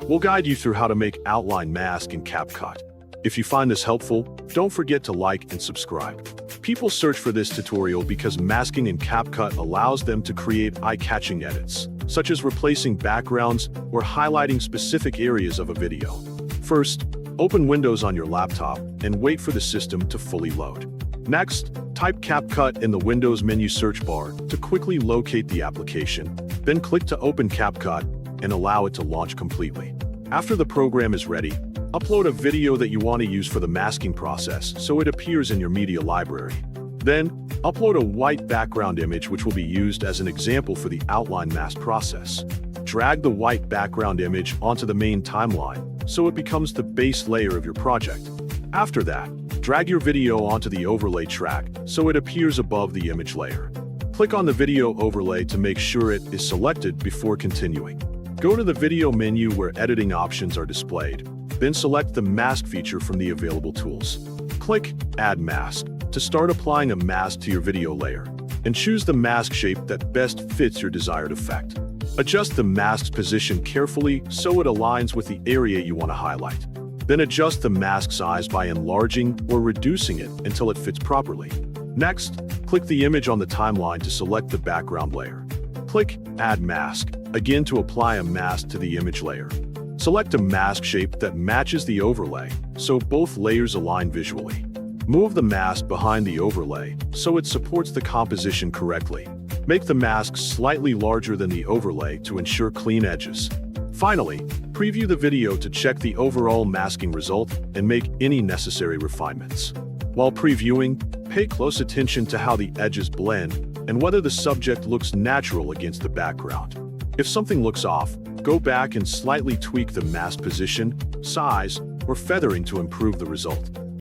we'll guide you through how to make outline mask in CapCut. If you find this helpful, don't forget to like and subscribe. People search for this tutorial because masking in CapCut allows them to create eye-catching edits, such as replacing backgrounds or highlighting specific areas of a video. First, open Windows on your laptop and wait for the system to fully load. Next, type CapCut in the Windows menu search bar to quickly locate the application, then click to open CapCut and allow it to launch completely. After the program is ready, upload a video that you want to use for the masking process so it appears in your media library. Then, upload a white background image which will be used as an example for the outline mask process. Drag the white background image onto the main timeline so it becomes the base layer of your project. After that, drag your video onto the overlay track so it appears above the image layer. Click on the video overlay to make sure it is selected before continuing. Go to the video menu where editing options are displayed, then select the mask feature from the available tools. Click Add Mask to start applying a mask to your video layer, and choose the mask shape that best fits your desired effect. Adjust the mask's position carefully so it aligns with the area you want to highlight. Then adjust the mask size by enlarging or reducing it until it fits properly. Next, click the image on the timeline to select the background layer. Click Add Mask again to apply a mask to the image layer. Select a mask shape that matches the overlay so both layers align visually. Move the mask behind the overlay so it supports the composition correctly. Make the mask slightly larger than the overlay to ensure clean edges. Finally, preview the video to check the overall masking result and make any necessary refinements. While previewing, pay close attention to how the edges blend and whether the subject looks natural against the background. If something looks off, go back and slightly tweak the mask position, size, or feathering to improve the result.